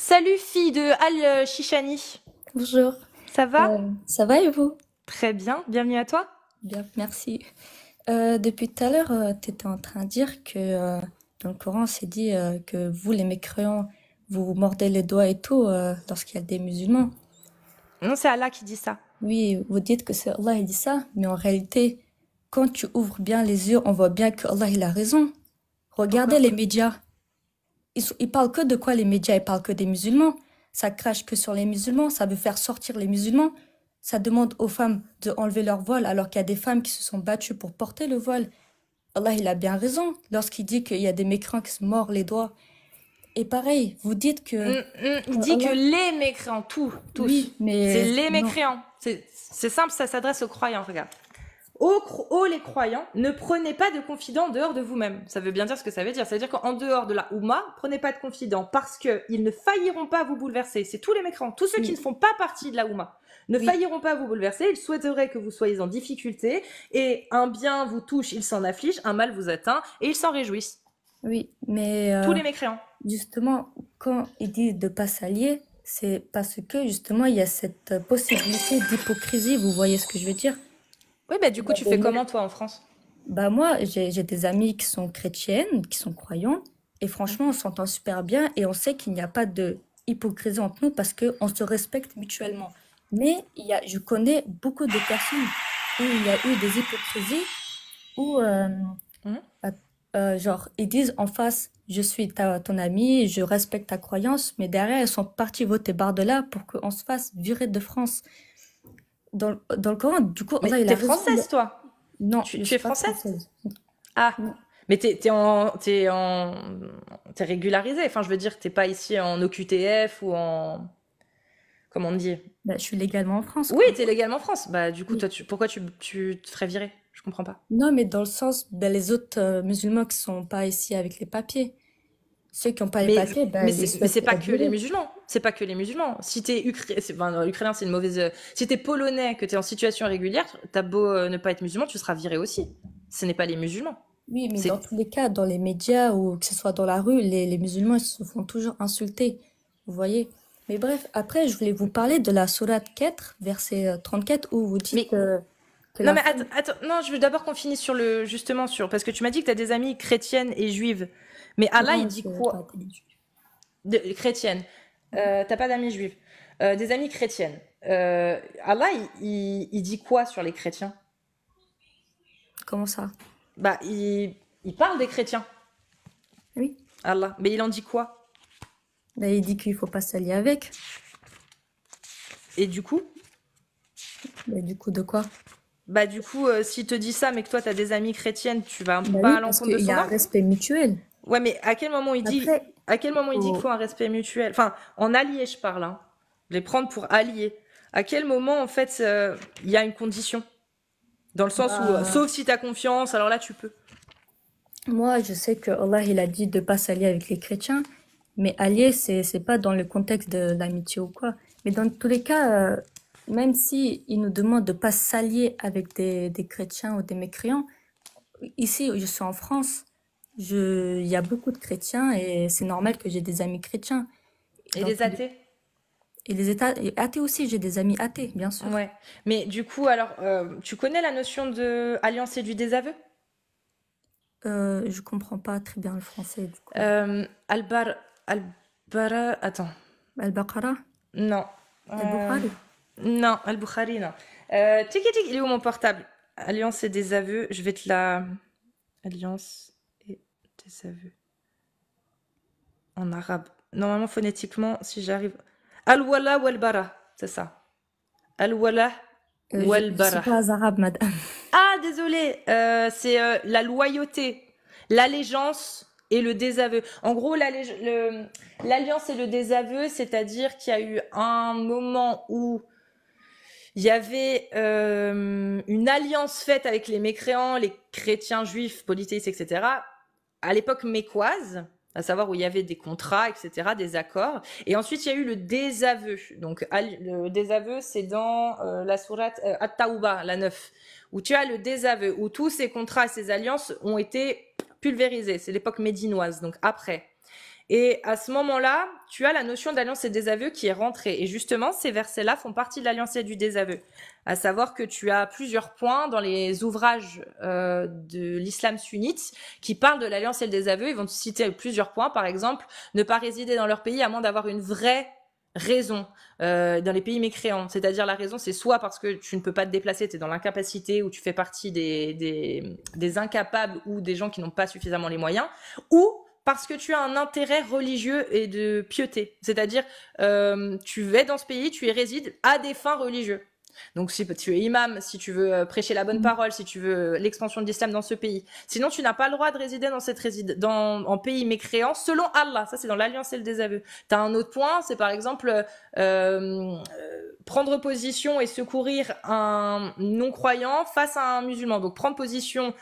Salut fille de Al-Shishani, Bonjour. ça va? Ça va et vous? Très bien, bienvenue à toi. Bien, merci. Depuis tout à l'heure, tu étais en train de dire que dans le Coran, c'est dit que vous, les mécréants, vous mordez les doigts et tout lorsqu'il y a des musulmans. Non, c'est Allah qui dit ça. Oui, vous dites que c'est Allah qui dit ça, mais en réalité, quand tu ouvres bien les yeux, on voit bien que Allah il a raison. Regardez Pourquoi? les médias. Ils parlent que de quoi les médias? Ils parlent que des musulmans. Ça crache que sur les musulmans. Ça veut faire sortir les musulmans. Ça demande aux femmes de enlever leur voile alors qu'il y a des femmes qui se sont battues pour porter le voile. Allah, il a bien raison lorsqu'il dit qu'il y a des mécréants qui se mordent les doigts. Et pareil, vous dites que Il dit que Allah, les mécréants, tous. oui, C'est mais les non. mécréants. C'est simple, ça s'adresse aux croyants, regarde. Ô les croyants, ne prenez pas de confident en dehors de vous-même. Ça veut bien dire ce que ça veut dire. Ça veut dire qu'en dehors de la Oumma, prenez pas de confident parce qu'ils ne failliront pas vous bouleverser. C'est tous les mécréants, tous ceux qui ne Oui, font pas partie de la Oumma. Ne oui, failliront pas vous bouleverser. Ils souhaiteraient que vous soyez en difficulté et un bien vous touche, ils s'en affligent, un mal vous atteint et ils s'en réjouissent. oui, mais Tous les mécréants. justement, quand ils disent de pas s'allier, c'est parce que justement, il y a cette possibilité d'hypocrisie. Vous voyez ce que je veux dire? Oui, bah du Il coup, y a tu des fais mé- comment toi en France? Bah moi, j'ai des amis qui sont chrétiennes, qui sont croyantes, et franchement, on s'entend super bien et on sait qu'il n'y a pas de hypocrisie entre nous parce qu'on se respecte mutuellement. Mais je connais beaucoup de personnes où il y a eu des hypocrisies où, Mhm. euh, genre, ils disent en face, je suis ton ami, je respecte ta croyance, mais derrière, ils sont partis voter barre de là pour qu'on se fasse virer de France. Dans le Coran, du coup, Mais Allah, il a t'es raison. française, toi? Non, je Tu es suis pas française? française. Ah, Non. mais t'es régularisé. Enfin, je veux dire, t'es pas ici en OQTF ou en, comment on dit? Bah, je suis légalement en France, Oui, quoi. t'es légalement en France. Bah, du coup, Oui. toi, pourquoi tu te ferais virer? Je comprends pas. Non, mais dans le sens, ben, les autres musulmans qui sont pas ici avec les papiers, ceux qui n'ont pas les Mais, papiers, ben, ils mais souhaitent c'est pas être que les virés. musulmans. C'est pas que les musulmans. Si t'es enfin, non, ukrainien, c'est une mauvaise. Si t'es polonais, que t'es en situation irrégulière, t'as beau ne pas être musulman, tu seras viré aussi. Ce n'est pas les musulmans. Oui, mais dans C'est tous les cas, dans les médias ou que ce soit dans la rue, les musulmans ils se font toujours insulter. Vous voyez? Mais bref, après, je voulais vous parler de la sourate 4, verset 34, où vous dites mais que non, la mais femme... attends, non, je veux d'abord qu'on finisse sur justement parce que tu m'as dit que tu as des amies chrétiennes et juives. Mais Allah, il Non, dit je pas quoi? Chrétiennes. T'as pas d'amies juives. Des amies chrétiennes. Allah, il dit quoi sur les chrétiens? Comment ça? Bah, il parle des chrétiens, Oui. Allah. Mais il en dit quoi? Ben, il dit qu'il faut pas s'allier avec. Et du coup, Ben, du coup, de quoi? bah, du coup, s'il te dit ça, mais que toi, t'as des amies chrétiennes, tu vas Ben pas oui, à parce l'encontre de qu'il y son a un ordre? respect mutuel. Ouais, mais Après, à quel moment il dit qu'il faut faut... un respect mutuel? Enfin, en allié, je parle, hein. Les prendre pour alliés. À quel moment, en fait, il y a une condition? Dans le sens où, bah, sauf si t'as confiance, alors là, tu peux. moi, je sais que Allah, il a dit de pas s'allier avec les chrétiens, mais allier, c'est pas dans le contexte de l'amitié ou quoi. Mais dans tous les cas, même si il nous demande de pas s'allier avec des chrétiens ou des mécréants, ici, je suis en France, il y a beaucoup de chrétiens et c'est normal que j'ai des amis chrétiens. Et Dans les tous les- athées? et les États, et athées aussi, j'ai des amis athées, bien sûr. Ouais. Mais du coup, alors, tu connais la notion de alliance et du désaveu? Je comprends pas très bien le français, du coup. Albar, Albara, attends. Al-Baqarah, Non. Euh, Al-Bukhari. non, Al-Bukhari, non. Tiki tiki, il est où mon portable? Alliance et désaveu, je vais te la. Alliance et désaveu. En arabe. Normalement, phonétiquement, si j'arrive. Al-Wala wal-Bara, c'est ça. Al-Wala Je suis wal-Bara. pas arabe, madame. Ah, désolé, c'est la loyauté, l'allégeance et le désaveu. En gros, l'alliance et le désaveu, c'est-à-dire qu'il y a eu un moment où il y avait une alliance faite avec les mécréants, les chrétiens, juifs, polythéistes, etc. À l'époque mécoise, à savoir où il y avait des contrats, etc., des accords. Et ensuite, il y a eu le désaveu. Donc, le désaveu, c'est dans la sourate At-Tawbah, la 9, où tu as le désaveu, où tous ces contrats et ces alliances ont été pulvérisés. C'est l'époque médinoise, donc après. Et à ce moment-là, tu as la notion d'alliance et désaveu qui est rentrée. Et justement, ces versets-là font partie de l'alliance et du désaveu. À savoir que tu as plusieurs points dans les ouvrages de l'islam sunnite qui parlent de l'alliance et le désaveu. Ils vont te citer plusieurs points. Par exemple, ne pas résider dans leur pays à moins d'avoir une vraie raison dans les pays mécréants. C'est-à-dire la raison, c'est soit parce que tu ne peux pas te déplacer, tu es dans l'incapacité ou tu fais partie des incapables ou des gens qui n'ont pas suffisamment les moyens, ou parce que tu as un intérêt religieux et de piété. C'est-à-dire, tu es dans ce pays, tu y résides à des fins religieuses. Donc si tu es imam, si tu veux prêcher la bonne parole, si tu veux l'expansion de l'islam dans ce pays. Sinon, tu n'as pas le droit de résider en pays mécréant selon Allah. Ça, c'est dans l'alliance et le désaveu. Tu as un autre point, c'est par exemple prendre position et secourir un non-croyant face à un musulman. Donc prendre position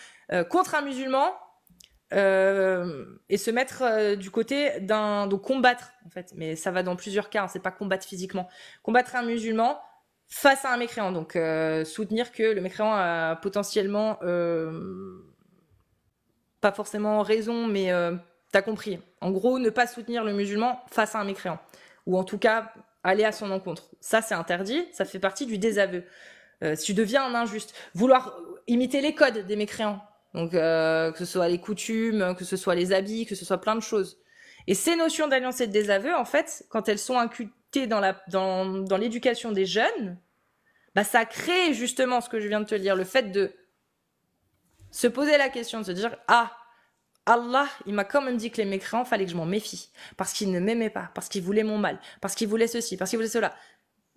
contre un musulman et se mettre du côté donc combattre en fait. Mais ça va dans plusieurs cas, hein, c'est pas combattre physiquement. Combattre un musulman face à un mécréant, donc soutenir que le mécréant a potentiellement pas forcément raison, mais t'as compris. En gros, ne pas soutenir le musulman face à un mécréant, ou en tout cas aller à son encontre. Ça, c'est interdit, ça fait partie du désaveu. Si tu deviens un injuste, vouloir imiter les codes des mécréants, donc que ce soit les coutumes, que ce soit les habits, que ce soit plein de choses. Et ces notions d'alliance et de désaveu, en fait, quand elles sont inculquées dans l'éducation des jeunes, bah ça crée justement ce que je viens de te dire, le fait de se poser la question, de se dire ah, Allah, il m'a quand même dit que les mécréants, fallait que je m'en méfie, parce qu'ils ne m'aimaient pas, parce qu'ils voulaient mon mal, parce qu'ils voulaient ceci, parce qu'ils voulaient cela.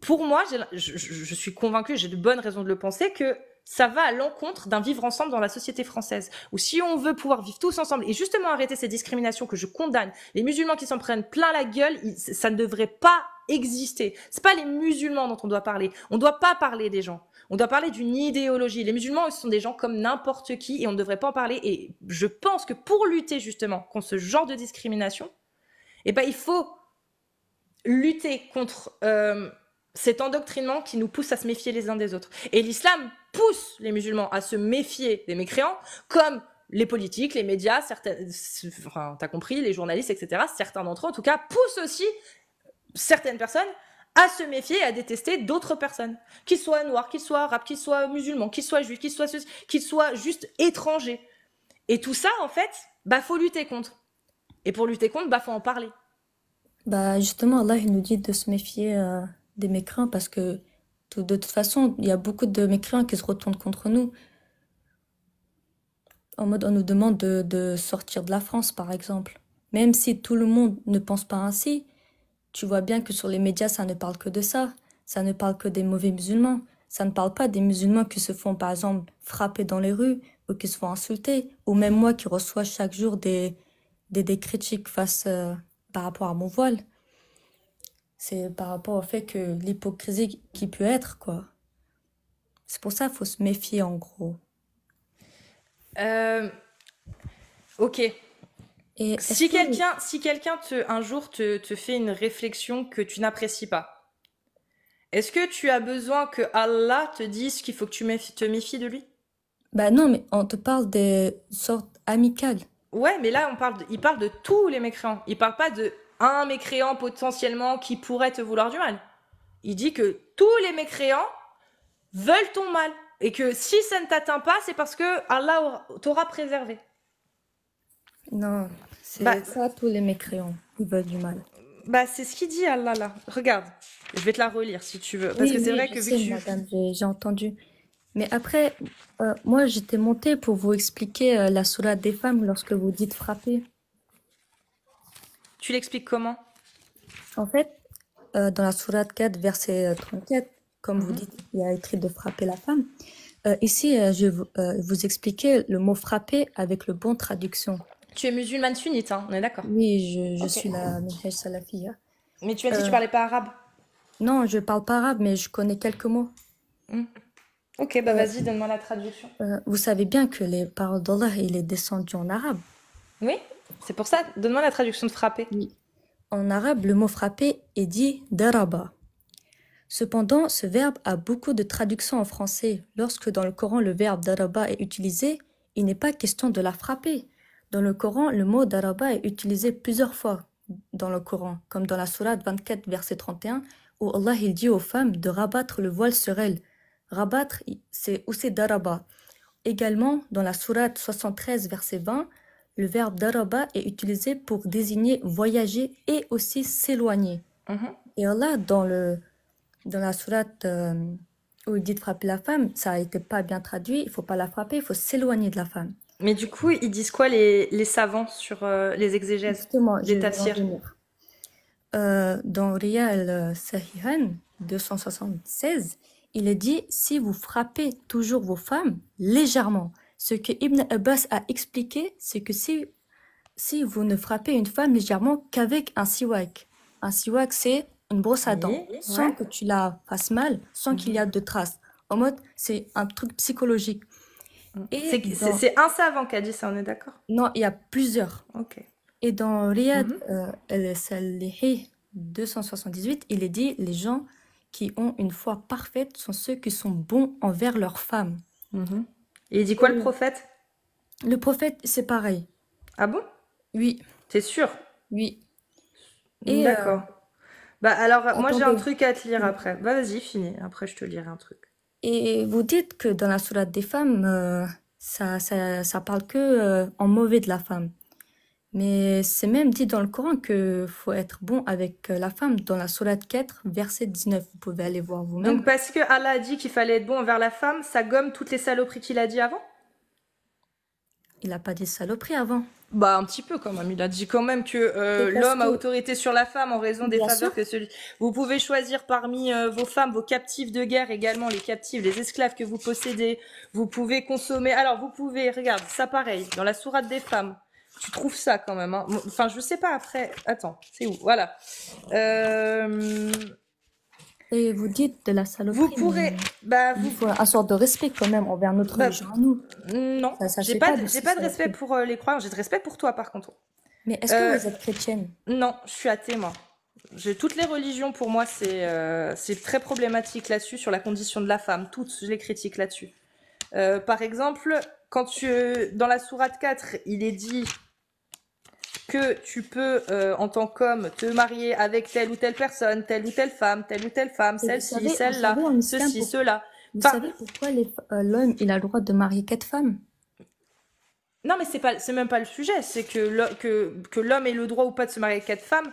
Pour moi, je suis convaincue, j'ai de bonnes raisons de le penser, que ça va à l'encontre d'un vivre ensemble dans la société française. Où si on veut pouvoir vivre tous ensemble et justement arrêter ces discriminations que je condamne, les musulmans qui s'en prennent plein la gueule, ça ne devrait pas exister. C'est pas les musulmans dont on doit parler. On ne doit pas parler des gens. On doit parler d'une idéologie. Les musulmans, eux, ce sont des gens comme n'importe qui et on ne devrait pas en parler. Et je pense que pour lutter justement contre ce genre de discrimination, eh ben, il faut lutter contre cet endoctrinement qui nous pousse à se méfier les uns des autres. Et l'islam pousse les musulmans à se méfier des mécréants, comme les politiques, les médias, enfin, t'as compris, les journalistes, etc. Certains d'entre eux, en tout cas, poussent aussi certaines personnes à se méfier et à détester d'autres personnes, qu'ils soient noirs, qu'ils soient arabes, qu'ils soient musulmans, qu'ils soient juifs, qu'ils soient juste étrangers. Et tout ça, en fait, bah, faut lutter contre. Et pour lutter contre, bah, faut en parler. Bah, justement, Allah, il nous dit de se méfier des mécréants parce que de toute façon, il y a beaucoup de mécréants qui se retournent contre nous. En mode, on nous demande de sortir de la France, par exemple. Même si tout le monde ne pense pas ainsi, tu vois bien que sur les médias, ça ne parle que de ça. Ça ne parle que des mauvais musulmans. Ça ne parle pas des musulmans qui se font, par exemple, frapper dans les rues ou qui se font insulter. Ou même moi qui reçois chaque jour des critiques par rapport à mon voile. C'est par rapport au fait que l'hypocrisie qui peut être, quoi. C'est pour ça qu'il faut se méfier, en gros. Ok. Et si quelqu'un un jour te fait une réflexion que tu n'apprécies pas, est-ce que tu as besoin que Allah te dise qu'il faut que tu te méfies de lui? Bah non, mais on te parle des sortes amicales. Ouais, mais là il parle de tous les mécréants. Il parle pas de un mécréant potentiellement qui pourrait te vouloir du mal. Il dit que tous les mécréants veulent ton mal. Et que si ça ne t'atteint pas, c'est parce que Allah t'aura préservé. Non, c'est pas tous les mécréants qui veulent du mal. Bah, c'est ce qu'il dit Allah là. Regarde, je vais te la relire si tu veux. Parce que c'est vrai que vu que madame, j'ai entendu. Mais après, moi j'étais montée pour vous expliquer la sourate des femmes lorsque vous dites frapper. Tu l'expliques comment? En fait, dans la sourate 4, verset 34, comme vous dites, il y a écrit de frapper la femme. Ici, je vais vous expliquer le mot frapper avec le bon traduction. Tu es musulmane sunnite, hein, on est d'accord? Oui, je suis la Minhaj Salafia. Mais tu as dit que tu parlais pas arabe? Non, je parle pas arabe, mais je connais quelques mots. Ok, bah vas-y, donne-moi la traduction. Vous savez bien que les paroles d'Allah, il est descendu en arabe. Oui, c'est pour ça. Donne-moi la traduction de frapper. Oui. En arabe, le mot frapper est dit daraba. Cependant, ce verbe a beaucoup de traductions en français. Lorsque dans le Coran, le verbe daraba est utilisé, il n'est pas question de la frapper. Dans le Coran, le mot daraba est utilisé plusieurs fois. dans le Coran, comme dans la sourate 24, verset 31, où Allah il dit aux femmes de rabattre le voile sur elles. Rabattre, c'est aussi daraba. Également, dans la sourate 73, verset 20, le verbe daraba est utilisé pour désigner voyager et aussi s'éloigner. Mhm. Et Allah, dans la sourate où il dit de frapper la femme, ça a été pas bien traduit, il faut pas la frapper, il faut s'éloigner de la femme. Mais du coup, ils disent quoi les savants sur les exégèses Justement, je des vais en tafsirs? venir. Dans Riyal Sahihan 276, il est dit si vous frappez toujours vos femmes légèrement. Ce que Ibn Abbas a expliqué, c'est que si vous ne frappez une femme légèrement qu'avec un siwak. Un siwak, c'est une brosse à dents, Oui, sans ouais. que tu la fasses mal, sans qu'il y ait de traces. En mode, c'est un truc psychologique. Et C'est un savant qui a dit ça, on est d'accord? non, il y a plusieurs. Ok. Et dans Riyad Mhm. al-Salihi 278, il est dit les gens qui ont une foi parfaite sont ceux qui sont bons envers leurs femmes. Mhm. Et il dit quoi le Et prophète? le prophète, c'est pareil. Ah bon? Oui, T'es sûr? oui. Et D'accord. Bah alors, moi j'ai un attendez. truc à te lire après. Bah vas-y, finis. Après, je te lirai un truc. Et vous dites que dans la sourate des femmes, ça parle que en mauvais de la femme. Mais c'est même dit dans le Coran que faut être bon avec la femme. Dans la sourate 4, verset 19, vous pouvez aller voir vous-même. Donc parce que Allah a dit qu'il fallait être bon envers la femme, ça gomme toutes les saloperies qu'il a dit avant? Il n'a pas dit saloperie avant. Bah un petit peu quand même. Il a dit quand même que C'est parce l'homme a que, autorité sur la femme en raison des bien faveurs sûr, que celui. Vous pouvez choisir parmi vos femmes, vos captives de guerre également, les captives, les esclaves que vous possédez. Vous pouvez consommer. Alors vous pouvez, regarde, ça pareil, dans la sourate des femmes. Tu trouves ça quand même, hein. Enfin, je sais pas après. Attends, c'est où? Voilà. Euh, et vous dites de la vous saloperie, pourrez, mais bah il vous, faut un sort de respect quand même envers notre bah religion à nous. non, Ça se fait pas de j'ai ces pas de respect saloperies. pour les croyants. J'ai de respect pour toi par contre. Mais est-ce que Euh, vous êtes chrétienne? non, je suis athée moi. Toutes les religions pour moi c'est très problématique là-dessus sur la condition de la femme. Toutes je les critique là-dessus. Par exemple, dans la sourate 4, il est dit que tu peux en tant qu'homme te marier avec telle ou telle personne, telle ou telle femme, Et celle-ci, vous celle-là, savez en islam, ceci, cela. vous Enfin, savez pourquoi l'homme il a le droit de marier 4 femmes? non, mais c'est même pas le sujet. C'est que l'homme ait le droit ou pas de se marier avec 4 femmes.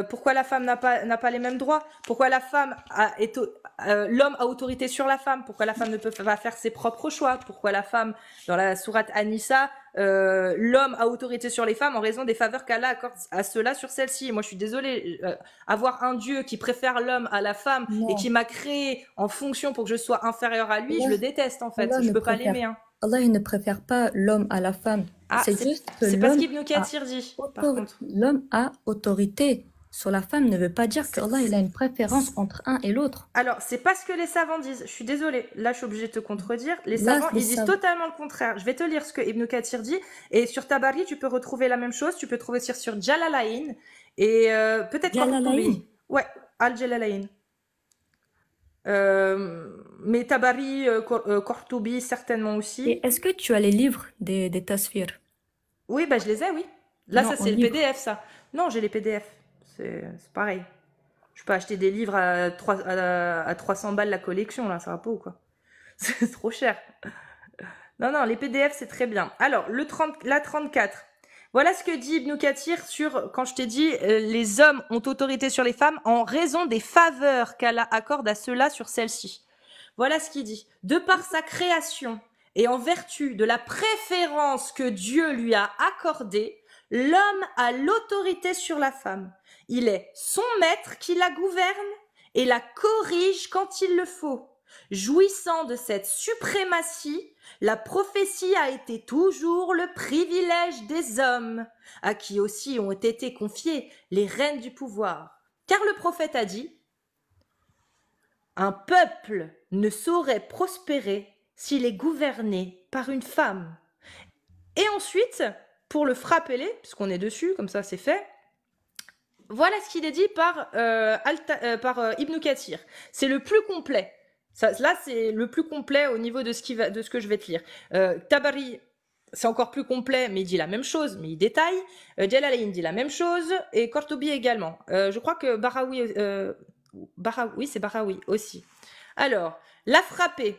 Pourquoi la femme n'a pas les mêmes droits? Pourquoi l'homme a autorité sur la femme? Pourquoi la femme ne peut pas faire ses propres choix? Pourquoi la femme, dans la sourate An-Nisa, l'homme a autorité sur les femmes en raison des faveurs qu'Allah accorde à ceux-là sur celles-ci? Moi, je suis désolée. Avoir un Dieu qui préfère l'homme à la femme et qui Non, m'a créé en fonction pour que je sois inférieure à lui, je Allah, le déteste en fait. Allah Je ne peux pas préfère, l'aimer, hein. Allah il ne préfère pas l'homme à la femme. Ah, C'est juste que c'est pas ce qu'Ibn Kathir dit, par contre. l'homme a autorité sur la femme ne veut pas dire que Allah il a une préférence entre un et l'autre. Alors, c'est pas ce que les savants disent. Je suis désolée. Là, je suis obligée de te contredire. Les Là, savants, ils disent totalement le contraire. Je vais te lire ce que Ibn Kathir dit. Et sur Tabari, tu peux retrouver la même chose. Tu peux trouver sur Jalalain. Et peut-être Jalalain. Qurtubi. Ouais, Al-Jalalain. Mais Tabari, Qurtubi, certainement aussi. Et est-ce que tu as les livres des tasfirs? Oui, bah je les ai, oui. Là, Non, ça, en c'est le livre. PDF, ça. Non, j'ai les PDF. C'est pareil. Je peux acheter des livres à 300 balles la collection, là, ça va pas ou quoi? C'est trop cher. Non, non, les PDF, c'est très bien. Alors, la 34. Voilà ce que dit Ibn Kathir quand je t'ai dit, les hommes ont autorité sur les femmes en raison des faveurs qu'Allah accorde à ceux-là sur celles-ci. Voilà ce qu'il dit. De par sa création et en vertu de la préférence que Dieu lui a accordée, l'homme a l'autorité sur la femme. Il est son maître qui la gouverne et la corrige quand il le faut. Jouissant de cette suprématie, la prophétie a été toujours le privilège des hommes, à qui aussi ont été confiées les rênes du pouvoir. Car le prophète a dit « Un peuple ne saurait prospérer s'il est gouverné par une femme. » Et ensuite, pour le frappeler, puisqu'on est dessus, comme ça c'est fait, voilà ce qu'il est dit par Ibn Kathir. C'est le plus complet. Là, c'est le plus complet au niveau de ce que je vais te lire. Tabari, c'est encore plus complet, mais il dit la même chose, mais il détaille. Jalalayn dit la même chose, et Qurtubi également. Je crois que oui, c'est Bahawi aussi. Alors, la frapper.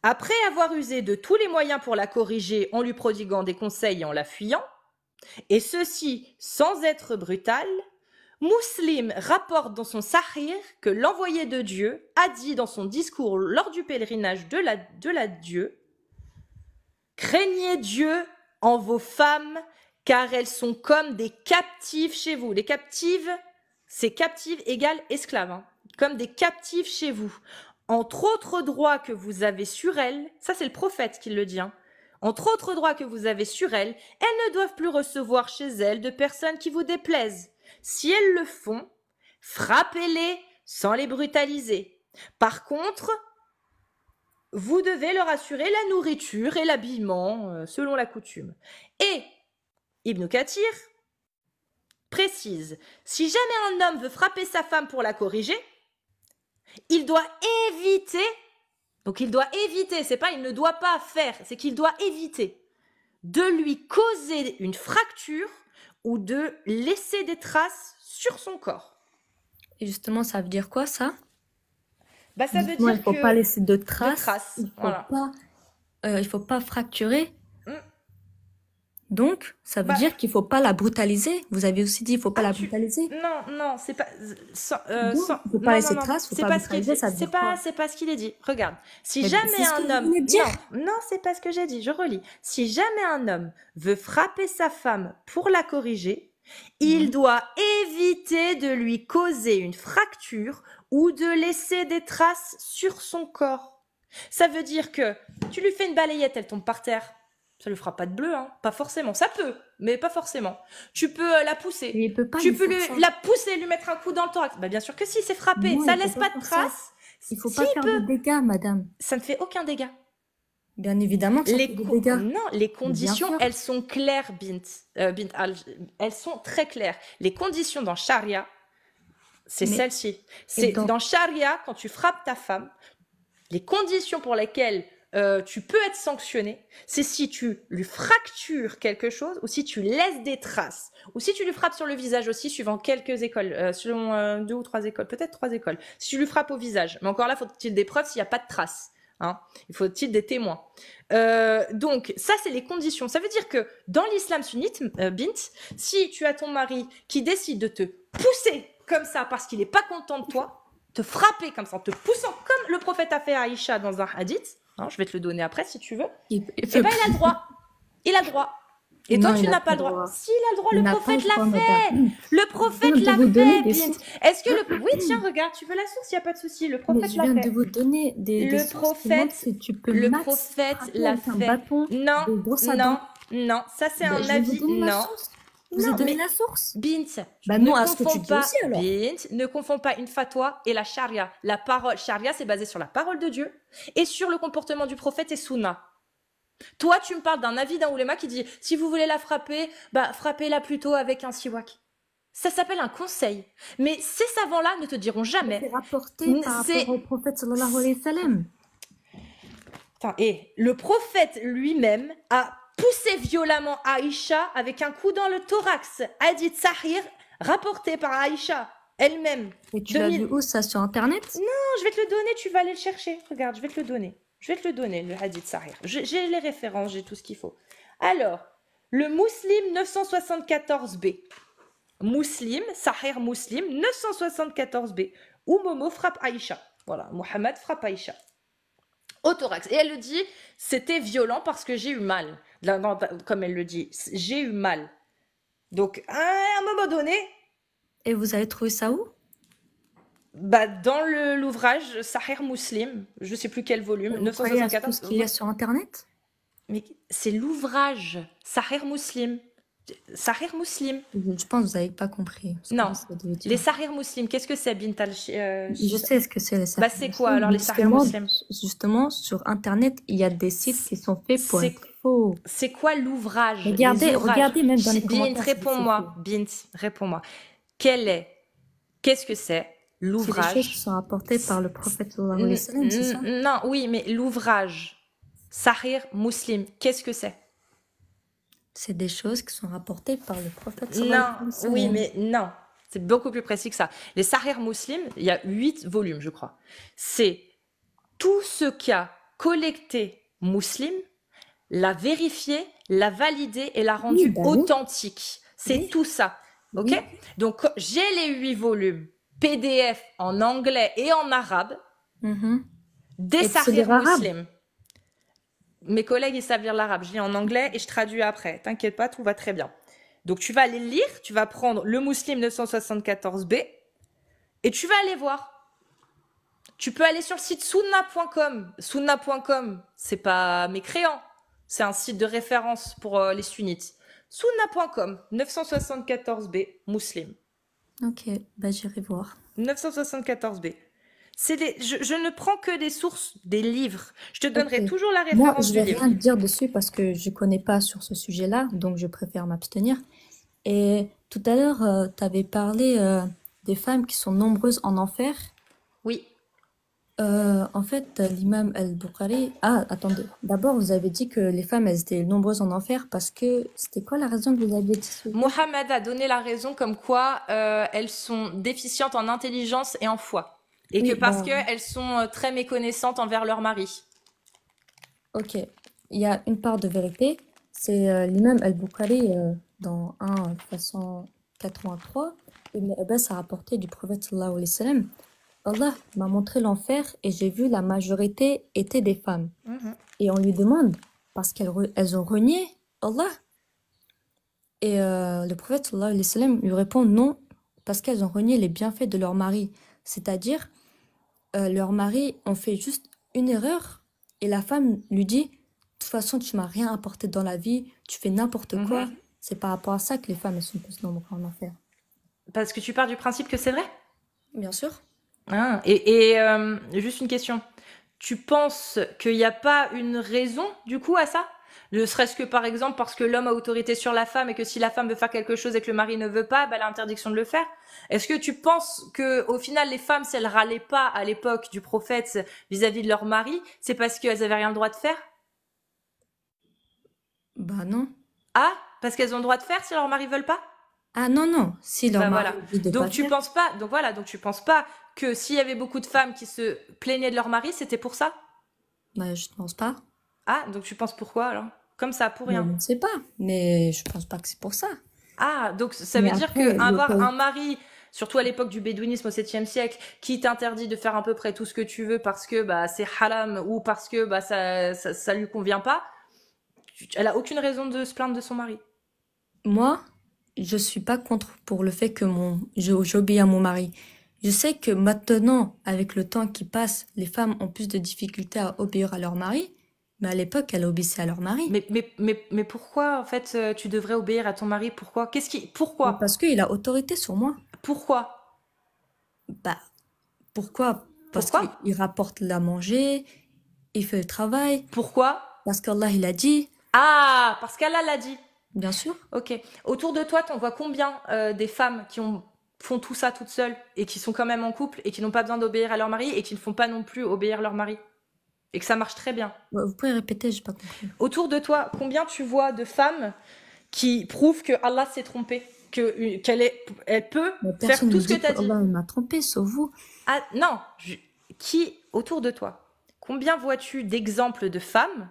Après avoir usé de tous les moyens pour la corriger en lui prodiguant des conseils et en la fuyant, et ceci sans être brutal, Muslim rapporte dans son Sahih que l'envoyé de Dieu a dit dans son discours lors du pèlerinage de la Dieu: craignez Dieu en vos femmes, car elles sont comme des captives chez vous. Les captives, c'est captives égale esclaves, hein, comme des captives chez vous. Entre autres droits que vous avez sur elles, ça c'est le prophète qui le dit, hein, entre autres droits que vous avez sur elles ne doivent plus recevoir chez elles de personnes qui vous déplaisent. Si elles le font, frappez-les sans les brutaliser. Par contre, vous devez leur assurer la nourriture et l'habillement selon la coutume. Et Ibn Kathir précise, si jamais un homme veut frapper sa femme pour la corriger, il doit éviter, donc il doit éviter, c'est pas il ne doit pas faire, c'est qu'il doit éviter de lui causer une fracture ou de laisser des traces sur son corps. Et justement, ça veut dire quoi, ça? Bah, ça veut Justement, dire il faut que pas laisser de traces. Il faut voilà. il faut pas fracturer. Mm. Donc, ça veut dire qu'il faut pas la brutaliser. Vous avez aussi dit il faut pas la brutaliser. Non, c'est pas. Il faut pas laisser de traces, faut c'est pas pas ce qu'il brutaliser, dit. ça veut dire quoi? C'est pas ce qu'il est dit. Regarde, si Mais jamais c'est ce que un vous homme, venez de dire. non, c'est pas ce que j'ai dit. Je relis. Si jamais un homme veut frapper sa femme pour la corriger, il doit éviter de lui causer une fracture ou de laisser des traces sur son corps. Ça veut dire que tu lui fais une balayette, elle tombe par terre. Ça lui fera pas de bleu, hein. Pas forcément. Ça peut, mais pas forcément. Tu peux la pousser. Mais il peut pas Tu lui peux faire ça. la pousser, lui mettre un coup dans le thorax. Bah bien sûr que si, c'est frappé. Non, Ça il peut laisse pas pas de faire ça. traces. Il faut Si, pas il faire peut. de dégâts, madame. Ça ne fait aucun dégât. Bien évidemment que ça fait des dégâts. Non, les Bien conditions, sûr. elles sont claires, elles sont très claires. Les conditions dans Sharia, c'est Mais- celle-ci. et dans- Dans Sharia, quand tu frappes ta femme, les conditions pour lesquelles tu peux être sanctionné, c'est si tu lui fractures quelque chose ou si tu laisses des traces ou si tu lui frappes sur le visage aussi, suivant quelques écoles, selon 2 ou 3 écoles, peut-être 3 écoles. Si tu lui frappes au visage, mais encore là, faut-il des preuves s'il n'y a pas de traces. Hein, il faut-il des témoins. Donc, ça, c'est les conditions. Ça veut dire que dans l'islam sunnite, Bint, si tu as ton mari qui décide de te pousser comme ça parce qu'il n'est pas content de toi, te frapper comme ça, en te poussant comme le prophète a fait à Aïcha dans un hadith, hein, je vais te le donner après si tu veux, il eh ben, il a le droit. Il a le droit. Et Non, toi, il tu a n'as pas pas le le droit. droit. Si, il a le droit, Il le n'a prophète pas le l'a droit, fait. madame. Le prophète Je viens l'a de vous donner des fait, Bint. sources. Est-ce que le... Oui, tiens, regarde, tu veux la source, il n'y a pas de souci. Le Mais prophète je l'a viens de fait. vous donner des Le sources qui montrent prophète, que tu peux le max prophète frapper l'a avec un fait. bâton Non, de brosse à dents. non, ça c'est Ben, un je vais vous avis. donner la Non, source. Je vous ai non, donné mais la source. Bint, Bah ne non, à ce que confonds tu dis pas, aussi alors. Bint, ne confonds pas une fatwa et la charia. La parole, charia, c'est basé sur la parole de Dieu et sur le comportement du prophète et sunna. Toi, tu me parles d'un avis d'un ouléma qui dit si vous voulez la frapper, bah frappez-la plutôt avec un siwak. Ça s'appelle un conseil. Mais ces savants-là ne te diront C'est jamais. rapporté par C'est- rapport au prophète sallallahu alayhi wa sallam. Attends, et le prophète lui-même a poussé violemment Aïcha avec un coup dans le thorax. Hadith Sahih, rapporté par Aïcha elle-même. Et tu l'as 2000. vu où ça, sur internet? Non, je vais te le donner, tu vas aller le chercher. Regarde, je vais te le donner. Je vais te le donner, le hadith Sahih. J'ai les références, j'ai tout ce qu'il faut. Alors, le Muslim 974b. Muslim, Sahih Muslim 974b. Où Momo frappe Aïcha. Voilà, Mohammed frappe Aïcha. Au thorax. Et elle le dit, c'était violent parce que j'ai eu mal. Là, non, comme elle le dit, j'ai eu mal. Donc, à un moment donné, Et vous avez trouvé ça où? bah, dans l'ouvrage Sahih Muslim, je ne sais plus quel volume, Vous croyez à tout 974. ce qu'il y a sur internet? Mais c'est l'ouvrage Sahih Muslim. Sahih Muslim. Je pense que vous n'avez pas compris. ce que Non. j'essaie de vous dire. Les Sahih Muslim, qu'est-ce que c'est, Bintal Je sais ce que c'est les Sahih Bah, c'est quoi, Muslim, alors, les mais Sahih justement- Muslim Justement, sur internet, il y a des sites qui sont faits pour C'est- être faux. C'est quoi l'ouvrage? Regardez- Les ouvrages. regardez même dans les Bint, commentaires, c'est réponds-moi. Bint, réponds-moi. Qu'est-ce que c'est C'est des l'ouvrage? choses qui sont rapportées par le prophète sallallahu alayhi wa sallam, c'est ça? Non, oui, mais l'ouvrage Sahih Muslim, qu'est-ce que c'est? C'est des choses qui sont rapportées par le prophète sallallahu Non, alayhi wa oui, sallam. mais non. C'est beaucoup plus précis que ça. Les Sahih Muslim, il y a 8 volumes, je crois. C'est tout ce qu'a collecté Muslim, l'a vérifié, l'a validé et l'a Oui, rendu bah oui, authentique. C'est oui, tout ça. OK? oui. Donc, j'ai les 8 volumes PDF en anglais et en arabe Mhm. des Et tu sais Sahih lire arabe? Muslim. Mes collègues, ils savent lire l'arabe. Je lis en anglais et je traduis après. T'inquiète pas, tout va très bien. Donc, tu vas aller lire, tu vas prendre le Muslim 974b et tu vas aller voir. Tu peux aller sur le site sunna.com. Sunna.com, c'est pas mécréant. C'est un site de référence pour les sunnites. Sunna.com, 974b, Muslim. Ok, bah j'irai voir. 974b. Je ne prends que des sources, des livres. Je te donnerai Ok. toujours la Moi, référence je du vais livre. rien dire dessus parce que je connais pas sur ce sujet-là, donc je préfère m'abstenir. Et tout à l'heure, tu avais parlé des femmes qui sont nombreuses en enfer. Oui. En fait, l'imam al-Bukhari... Ah, attendez. D'abord, vous avez dit que les femmes, elles étaient nombreuses en enfer parce que... C'était quoi la raison que vous aviez dit, s'il vous plaît? Mohammed a donné la raison comme quoi elles sont déficientes en intelligence et en foi. Et que Oui, parce bah, qu'elles sont très méconnaissantes envers leur mari. ok. Il y a une part de vérité. C'est l'imam al-Bukhari, dans 383, Ibn Abbas a rapporté du prophète sallallahu alayhi wa sallam. Allah m'a montré l'enfer et j'ai vu la majorité étaient des femmes. Et on lui demande, parce elles ont renié Allah. Et le prophète sallallahu alayhi wa sallam lui répond non, parce qu'elles ont renié les bienfaits de leur mari. C'est-à-dire, leurs maris ont fait juste une erreur et la femme lui dit, de toute façon, tu m'as rien apporté dans la vie, tu fais n'importe quoi. C'est par rapport à ça que les femmes elles sont plus nombreuses en enfer. Parce que tu pars du principe que c'est vrai. Bien sûr. Ah, juste une question. Tu penses qu'il n'y a pas une raison du coup à ça? Ne serait-ce que par exemple parce que l'homme a autorité sur la femme et que si la femme veut faire quelque chose et que le mari ne veut pas, bah, elle a interdiction de le faire. Est-ce que tu penses que au final les femmes, si elles râlaient pas à l'époque du prophète vis-à-vis de leur mari, c'est parce qu'elles avaient rien le droit de faire? Bah non. Ah, parce qu'elles ont le droit de faire si leur mari veulent pas? Ah non, non. Si leur Bah mari voilà. dit de Donc pas tu faire, penses pas, donc tu penses pas que s'il y avait beaucoup de femmes qui se plaignaient de leur mari, c'était pour ça? bah je ne pense pas. Ah, donc tu penses pourquoi alors? Comme ça, pour Bah, je rien. ne sais pas, mais je pense pas que c'est pour ça. Ah, donc ça Mais veut dire après, que avoir un mari, surtout à l'époque du bédouinisme au 7e siècle, qui t'interdit de faire à peu près tout ce que tu veux parce que bah c'est haram ou parce que bah ça lui convient pas, elle a aucune raison de se plaindre de son mari. moi, je suis pas contre pour le fait que j'obéis à mon mari. Je sais que maintenant, avec le temps qui passe, les femmes ont plus de difficultés à obéir à leur mari, mais à l'époque, elles obéissaient à leur mari. Mais pourquoi en fait tu devrais obéir à ton mari? Pourquoi? Mais Pourquoi? parce qu'il a autorité sur moi. Pourquoi? Bah, pourquoi? Parce Pourquoi? qu'il rapporte la manger, il fait le travail, Pourquoi? parce qu'Allah, il a dit, Ah, parce qu'Allah l'a dit. bien sûr. Ok. Autour de toi, t'en vois combien des femmes qui font tout ça toutes seules et qui sont quand même en couple et qui n'ont pas besoin d'obéir à leur mari et qui ne font pas non plus obéir leur mari et que ça marche très bien. Vous pouvez répéter, j'ai pas compris. Autour de toi, combien tu vois de femmes qui prouvent que Allah s'est trompé, elle peut Mais faire personne tout ne ce que dit t'as dit. qu'Allah m'a trompé, sauf vous. Ah non, qui autour de toi? Combien vois-tu d'exemples de femmes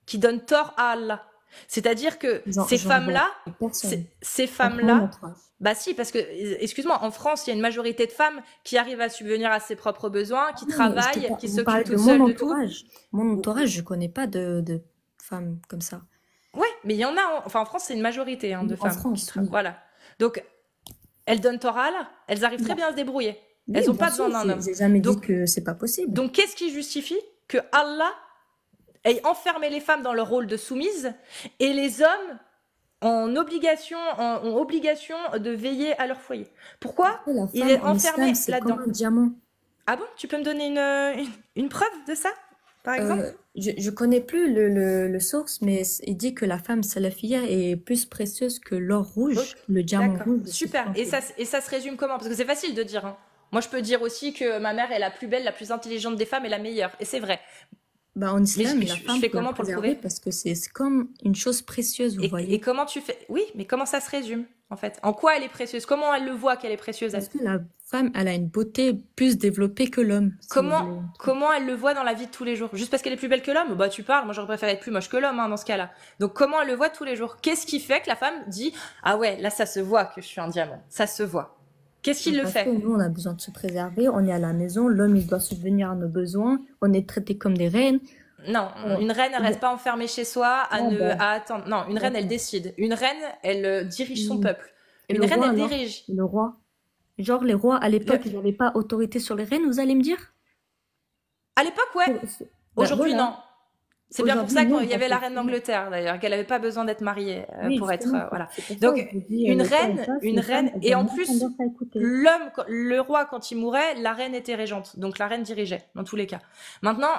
qui donnent tort à Allah? C'est-à-dire que J'en ces vois femmes-là, personne. ces Pas pour mon femmes-là, entourage. bah si, parce que, excuse-moi, en France, il y a une majorité de femmes qui arrivent à subvenir à ses propres besoins, qui Non, mais travaillent, qui vous parlez s'occupent de toutes mon seules de tout. entourage. Mon entourage, je connais pas de femmes comme ça. Ouais, mais il y en a, enfin en France, c'est une majorité de Oui, en femmes France, qui travaillent. oui. Voilà. Donc, elles donnent tort à Allah, elles arrivent très Bah, bien à se débrouiller. oui, Elles n'ont bien pas besoin sûr, d'un homme. j'ai jamais dit Donc, que c'est pas possible. donc qu'est-ce qui justifie que Allah ait enfermé les femmes dans leur rôle de soumise et les hommes ont obligation de veiller à leur foyer? Pourquoi Après, la il femme est en enfermé islam, c'est là-dedans? comme un diamant. Ah bon? Tu peux me donner une preuve de ça, par exemple? Je connais plus le source, mais il dit que la femme salafia est plus précieuse que l'or rouge, Ok, le diamant d'accord, rouge. super. Et ça se résume comment? Parce que c'est facile de dire, hein. Moi, je peux dire aussi que ma mère est la plus belle, la plus intelligente des femmes et la meilleure. Et c'est vrai. Bah, en Mais islam, la je femme fais faut la comment pour le préserver prouver? parce que c'est comme une chose précieuse, vous Et voyez. comment tu fais? Oui, mais comment ça se résume, en fait? En quoi elle est précieuse? Comment elle le voit qu'elle est précieuse, Parce elle? que la femme, elle a une beauté plus développée que l'homme, si vous Comment, voulez un truc. comment elle le voit dans la vie de tous les jours? Juste parce qu'elle est plus belle que l'homme? Bah, tu parles, moi j'aurais préféré être plus moche que l'homme, hein, dans ce cas-là. Donc, comment elle le voit tous les jours? Qu'est-ce qui fait que la femme dit, ah ouais, là, ça se voit que je suis un diamant. Ça se voit. Qu'est-ce qui Bah, le parce que fait? nous, on a besoin de se préserver, on est à la maison, l'homme, il doit subvenir à nos besoins, on est traité comme des reines. Non, Euh, une reine, elle reste le- pas enfermée chez soi ah, bah, à attendre. Non, une reine, elle d'accord. décide. Une reine, elle dirige son Oui. peuple. Et Une le reine, roi elle alors? dirige. Le roi? Genre, les rois, à Le- l'époque, ils n'avaient pas autorité sur les reines, vous allez me dire? À l'époque, ouais. Bah, Aujourd'hui, voilà. non. C'est bien pour Aujourd'hui, ça non, qu'il y parce avait que la reine sinon- d'Angleterre, d'ailleurs, qu'elle n'avait pas besoin d'être mariée oui, pour être, justement, voilà. c'est pour ça Donc, que je vous dis, le roi, il passe, une les femmes, reine, elles et ont en moins plus, tendance à écouter. le roi, quand il mourait, la reine était régente. Donc, la reine dirigeait, dans tous les cas. Maintenant,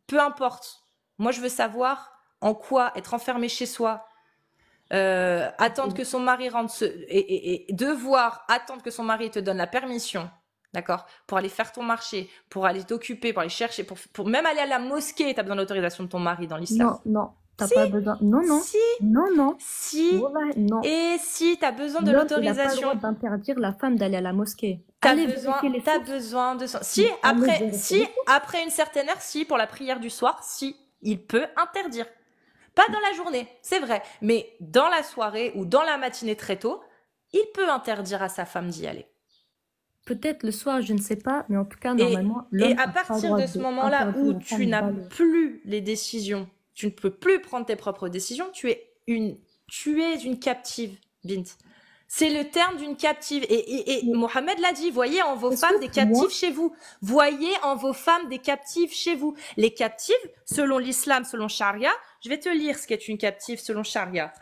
peu importe. Moi, je veux savoir en quoi être enfermé chez soi, attendre que son mari rentre, et devoir attendre que son mari te donne la permission, d'accord, pour aller faire ton marché, pour aller t'occuper, pour aller chercher, pour même aller à la mosquée, t'as besoin de l'autorisation de ton mari dans l'islam. Non, non, t'as Si, pas besoin. Non, non, si, non, non. si, Voilà, non. et si t'as besoin de L'homme, il n'a pas le droit l'autorisation, d'interdire la femme d'aller à la mosquée. Allez vérifier les t'as sources. besoin de si Allez vérifier si les sources. après une certaine heure, si pour la prière du soir, si il peut interdire. Pas dans la journée, c'est vrai, mais dans la soirée ou dans la matinée très tôt, il peut interdire à sa femme d'y aller. Peut-être le soir, je ne sais pas, mais en tout cas, Et, normalement, et l'homme à n'a pas le partir droit de ce moment-là d'interdire où la tu femme n'as d'aller. plus les décisions, tu ne peux plus prendre tes propres décisions, tu es une captive, Bint. C'est le terme d'une captive. Et Mais Mohamed l'a dit, voyez en vos est-ce femmes que des pour moi, captives chez vous. Voyez en vos femmes des captives chez vous. Les captives, selon l'islam, selon Sharia, je vais te lire ce qu'est une captive selon Sharia.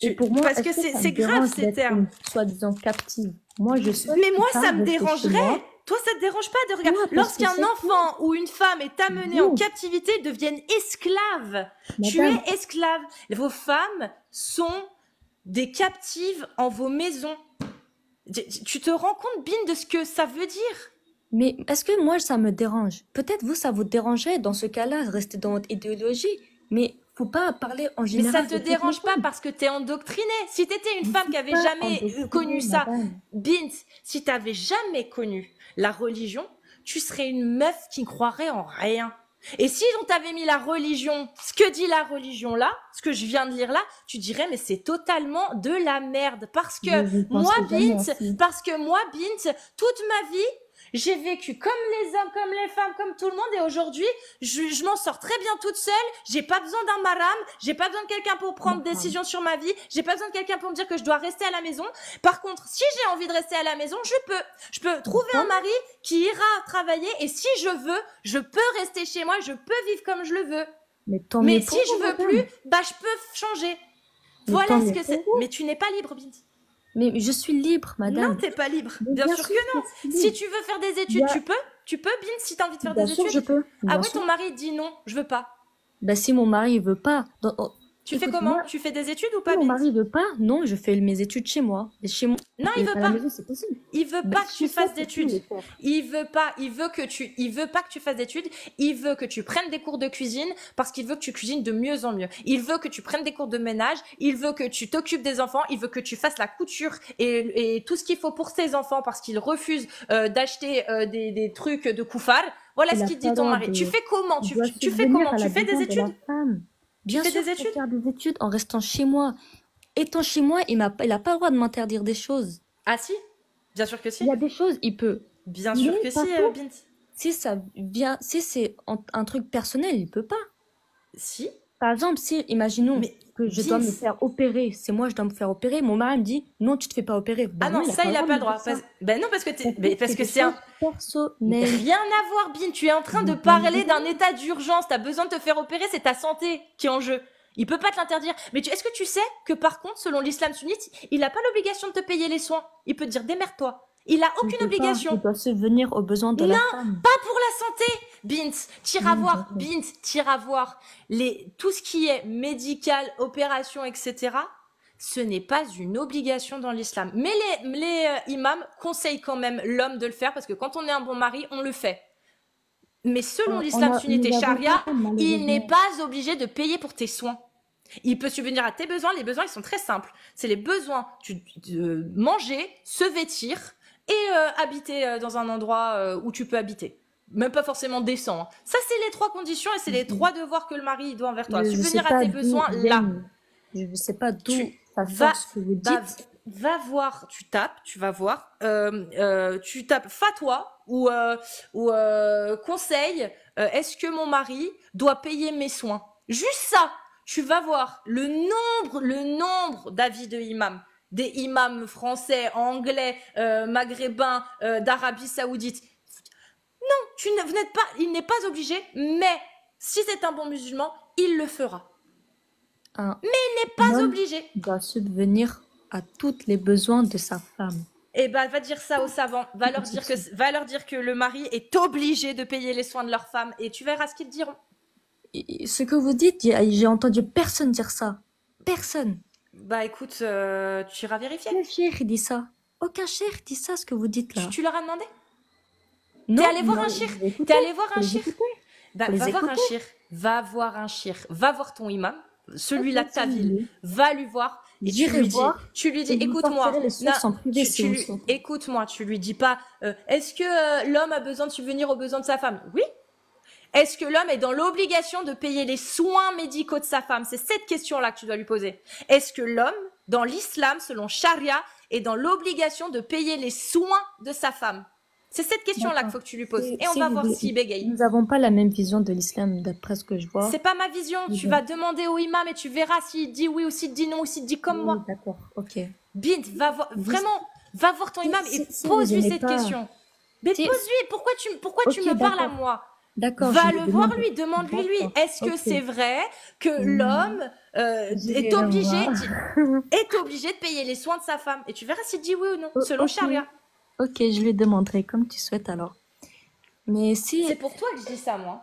et pour moi, Parce est-ce que que ça me c'est grave dérange ces d'être termes. une soi-disant captive? Moi, je souhaite Mais une moi, ça femme me rester chez dérangerait. moi. Toi, ça te dérange pas de regarder. Moi, parce que Lorsqu'un c'est quoi? enfant ou une femme est amené en Vous, captivité, ils deviennent esclaves. Tu madame, es esclave. Vos femmes sont des captives en vos maisons. Tu te rends compte, Bin, de ce que ça veut dire? mais est-ce que moi, ça me dérange? Peut-être vous, ça vous dérangerait dans ce cas-là, rester dans votre idéologie, mais faut pas parler en Mais ça général te de toutes les dérange pas femmes. parce que t'es endoctrinée. Si t'étais une Je ne femme suis qui avait pas jamais connu endoctrinée, ça, madame. Bint, si t'avais jamais connu la religion, tu serais une meuf qui ne croirait en rien. Et si on t'avait mis la religion, ce que dit la religion là, ce que je viens de lire là, tu dirais mais c'est totalement de la merde parce que Je penserai jamais ainsi. moi Bint, toute ma vie, j'ai vécu comme les hommes, comme les femmes, comme tout le monde et aujourd'hui, je m'en sors très bien toute seule, j'ai pas besoin d'un maram, j'ai pas besoin de quelqu'un pour prendre des Madame. décisions sur ma vie, j'ai pas besoin de quelqu'un pour me dire que je dois rester à la maison. Par contre, si j'ai envie de rester à la maison, je peux trouver un Madame, mari qui ira travailler et si je veux, je peux rester chez moi, je peux vivre comme je le veux. mais tant Mais mieux si pour vous, je veux plus, madame. bah je peux changer. Mais Voilà tant ce mieux que pour c'est. vous. Mais tu n'es pas libre, Bint. Mais je suis libre, Non, madame. t'es pas libre. Mais Bien bien sûr sûr que non. que je suis Si libre. tu veux faire des Il y études, a... tu peux, Bint, si t'as envie de faire Bien des sûr, je études. peux. Ah Bien ouais, sûr. ton mari dit non, je veux pas. Ben, si mon mari veut pas, Tu fais écoute, comment? moi, Tu fais des études ou si pas, mon Bint? mari veut pas, non, je fais mes études chez moi. Et chez moi, Non, il veut à la pas. maison, c'est possible. Il veut Ben, pas que si tu je fasses souhaite, je peux d'études. le faire. Il veut pas que tu fasses d'études. Il veut que tu prennes des cours de cuisine parce qu'il veut que tu cuisines de mieux en mieux. Il veut que tu prennes des cours de ménage. Il veut que tu t'occupes des enfants. Il veut que tu fasses la couture et tout ce qu'il faut pour tes enfants parce qu'il refuse d'acheter des trucs de koufar. Voilà Il ce a qu'il pas dit le ton droit mari. de... Tu fais comment? Il doit Tu fais subvenir comment? à la Tu fais des besoin de la études? femme. Tu Bien fais sûr, des je peux études? faire des études en restant chez moi. Étant chez moi, il a pas le droit de m'interdire des choses. Ah si? Bien sûr que Il si. y a des choses, il peut. Bien sûr que Mais si, par contre, Bint. si ça vient, si c'est un truc personnel, il peut pas. Si. Par exemple, si, imaginons Mais que je dois me Bint. faire opérer, c'est moi, je dois me faire opérer, mon mari me dit, non, tu te fais pas opérer. Ah Ben non, non, il a ça, pas le il a droit de pas me le droit. dire ça. Ben non, parce que Parce que parce c'est que des c'est un, choses personnelles. rien à voir, Bin. Tu es en train de Mais bien parler d'un évidemment. état d'urgence. T'as besoin de te faire opérer, c'est ta santé qui est en jeu. Il peut pas te l'interdire. Mais est-ce que tu sais que par contre, selon l'islam sunnite, il n'a pas l'obligation de te payer les soins. Il peut te dire démerde-toi. Il a Il aucune peut pas, il obligation. doit subvenir aux besoins de Non, la femme. pas pour la santé, Bint. T'iras Oui, voir, bien sûr. Bint, t'iras voir tout ce qui est médical, opération, etc. Ce n'est pas une obligation dans l'islam. Mais les imams conseillent quand même l'homme de le faire parce que quand on est un bon mari, on le fait. Mais selon l'islam sunnite nous et n'avons charia, pas, il n'est malheureusement. pas obligé de payer pour tes soins. Il peut subvenir à tes besoins. Les besoins, ils sont très simples. C'est les besoins de manger, se vêtir et habiter dans un endroit où tu peux habiter. Même pas forcément décent. Hein. Ça, c'est les 3 conditions et c'est les 3 devoirs que le mari doit envers toi. Je sais Subvenir à pas tes d'où besoins, là. viennent, je ne sais pas d'où Tu ça vas, sort ce que vous bah, dites. va voir, tu tapes, tu vas voir, tu tapes fatwa ou conseil, est-ce que mon mari doit payer mes soins? Juste ça, tu vas voir le nombre d'avis de imams, des imams français, anglais, maghrébins, d'Arabie Saoudite. Non, vous n'êtes pas, il n'est pas obligé, mais si c'est un bon musulman, il le fera. Un Il n'est pas homme obligé. doit subvenir à tous les besoins de sa femme. Eh ben, va dire ça aux savants. Va leur dire que le mari est obligé de payer les soins de leur femme et tu verras ce qu'ils diront. Ce que vous dites, j'ai entendu personne dire ça. Personne. Bah écoute, tu iras vérifier. Aucun cheikh dit ça. Aucun cheikh dit ça, ce que vous dites là. Tu leur as demandé? Non, T'es allé voir non, un je shir? vais écouter, T'es allé voir faut un les shir? écouter, Bah, faut les va voir un écouter. shir. Va voir un shir. Va voir ton imam, celui-là Ok, de ta si vous ville. voulez. Va lui voir et J'irai voir tu lui dis, et je vous écoute-moi. sortirai les sources Non, en privé si vous le souhaitez. écoute-moi, tu lui dis pas, est-ce que l'homme a besoin de subvenir aux besoins de sa femme? Oui. Est-ce que l'homme est dans l'obligation de payer les soins médicaux de sa femme? C'est cette question-là que tu dois lui poser. Est-ce que l'homme, dans l'islam, selon Sharia, est dans l'obligation de payer les soins de sa femme? C'est cette question-là qu'il faut que tu lui poses. Et on va voir s'il bégaye. Nous n'avons pas la même vision de l'islam, d'après ce que je vois. C'est pas ma vision. Tu vas demander au imam et tu verras s'il dit oui ou s'il dit non ou s'il dit comme moi. D'accord, ok. Bint, vraiment, va voir ton imam et Si pose-lui vous aimez cette pas- question. Mais Si- pose-lui, pourquoi tu Ok, me parles à d'accord. moi? D'accord. Va je le lui voir demande. lui, demande-lui. D'accord, Est-ce que ok. c'est vrai que Hmm. l'homme Je vais est le obligé, voir. est obligé de payer les soins de sa femme? Et tu verras s'il dit oui ou non, selon Ok. Sharia. Ok, je lui demanderai comme tu souhaites alors. Mais si C'est pour toi que je dis ça, moi.